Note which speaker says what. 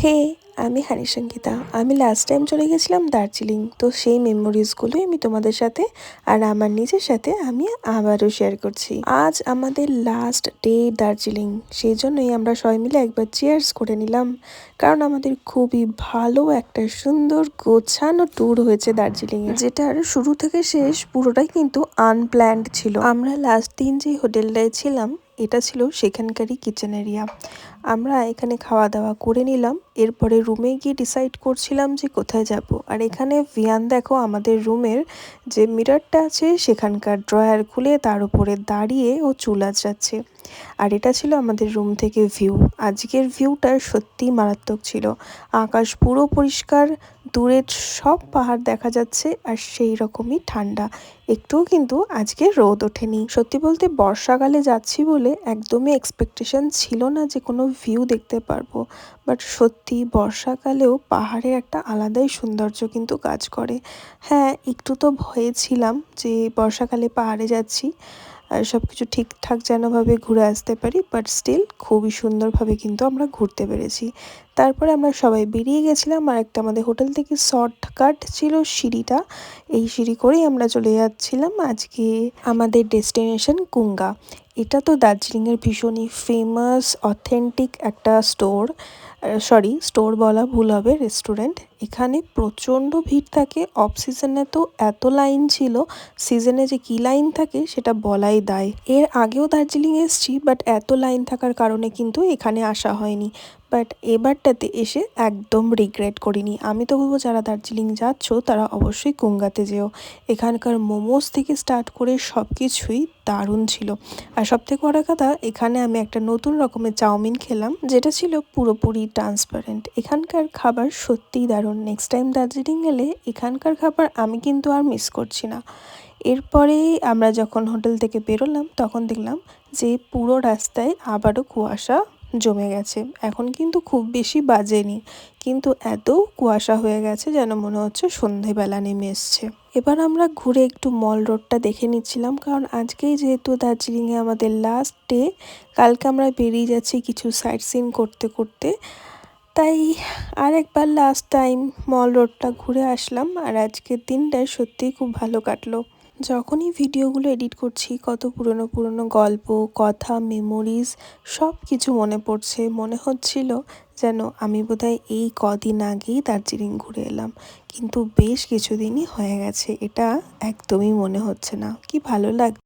Speaker 1: হে, আমি হানি সঙ্গীতা। আমি last time চলে গেছিলাম দার্জিলিং। তো সেই মেমোরিজগুলোই আমি তোমাদের সাথে আর আমার নিজের সাথে আমি আবারও শেয়ার করছি। আজ আমাদের লাস্ট ডে দার্জিলিং, সেই জন্যই আমরা সবাই মিলে একবার চিয়ার্স করে নিলাম। কারণ আমাদের খুবই ভালো একটা সুন্দর গোছানো ট্যুর হয়েছে দার্জিলিংয়ে, যেটার শুরু থেকে শেষ পুরোটাই কিন্তু আনপ্ল্যান্ড ছিল। আমরা লাস্ট দিন যে হোটেলটায় ছিলাম এটা ছিল সেখানকারই কিচেন এরিয়া। আমরা এখানে খাওয়া দাওয়া করে নিলাম, এরপরে রুমে গিয়ে ডিসাইড করছিলাম যে কোথায় যাব। আর এখানে ভিয়ান দেখো আমাদের রুমের যে মিররটা আছে সেখানকার ড্রয়ার খুলে তার উপরে দাঁড়িয়ে ও চুল আঁচড়াচ্ছে। আর এটা ছিল আমাদের রুম থেকে ভিউ। আজকের ভিউটা সত্যিই মারাত্মক ছিল। আকাশ পুরো পরিষ্কার, দূরের সব পাহাড় দেখা যাচ্ছে আর সেই রকমই ঠান্ডা। একটুও কিন্তু আজকে রোদ ওঠেনি। সত্যি বলতে বর্ষাকালে যাচ্ছি বলে একদমই এক্সপেকটেশন ছিল না যে কোনো ভিউ দেখতে পারবো। বাট সত্যি বর্ষাকালেও পাহাড়ের একটা আলাদাই সৌন্দর্য কিন্তু কাজ করে। হ্যাঁ, একটু তো ভয়ে ছিলাম যে বর্ষাকালে পাহাড়ে যাচ্ছি আর সব কিছু ঠিকঠাক যেনভাবে ঘুরে আসতে পারি, বাট স্টিল খুবই সুন্দরভাবে কিন্তু আমরা ঘুরতে পেরেছি। তারপরে আমরা সবাই বেরিয়ে গেছিলাম, আর একটা আমাদের হোটেল থেকে শর্টকাট ছিল সিঁড়িটা। এই সিঁড়ি করেই আমরা চলে যাচ্ছিলাম আজকে আমাদের ডেস্টিনেশন কুঙ্গা। এটা তো দার্জিলিংয়ের ভীষণই ফেমাস অথেন্টিক একটা স্টোর বলা ভুল হবে, রেস্টুরেন্ট। এখানে প্রচণ্ড ভিড় থাকে। অফ সিজনে তো এত লাইন ছিল, সিজনে যে কী লাইন থাকে সেটা বলাই দায়। এর আগেও দার্জিলিং এসেছি, বাট এত লাইন থাকার কারণে কিন্তু এখানে আসা হয়নি। বাট এবারটাতে এসে একদম রিগ্রেট করিনি। আমি তো বলবো যারা দার্জিলিং যাচ্ছ তারা অবশ্যই কুঙ্গাতে যেও। এখানকার মোমোস থেকে স্টার্ট করে সব কিছুই দারুণ ছিল। আর সবথেকে বড় কথা, এখানে আমি একটা নতুন রকমের চাউমিন খেলাম যেটা ছিল পুরোপুরি ট্রান্সপারেন্ট। এখানকার খাবার সত্যিই দারুণ। নেক্সট টাইম দার্জিলিং গেলে এখানকার খাবার আমি কিন্তু আর মিস করছি না। এরপরে আমরা যখন হোটেল থেকে বেরোলাম তখন দেখলাম যে পুরো রাস্তায় আবারও কুয়াশা জমে গেছে। এখন কিন্তু খুব বেশি বাজেনি, কিন্তু এত কুয়াশা হয়ে গেছে যেন মনে হচ্ছে সন্ধেবেলা নেমে এসছে। এবার আমরা ঘুরে একটু মল রোডটা দেখে নিচ্ছিলাম, কারণ আজকেই যেহেতু দার্জিলিংয়ে আমাদের লাস্ট ডে, কালকে আমরা বেরিয়ে যাচ্ছি কিছু সাইট সিন করতে করতে। তাই আরেকবার লাস্ট টাইম মল রোডটা ঘুরে আসলাম। আর আজকের দিনটা সত্যিই খুব ভালো কাটলো। যখনই ভিডিওগুলো এডিট করছি কত পুরনো পুরনো গল্প, কথা, মেমোরিজ সব কিছু মনে পড়ছে। মনে হচ্ছিল যেন আমি বোধহয় এই কদিন আগেই দার্জিলিং ঘুরে এলাম, কিন্তু বেশ কিছুদিনই হয়ে গেছে, এটা একদমই মনে হচ্ছে না। কি ভালো লাগ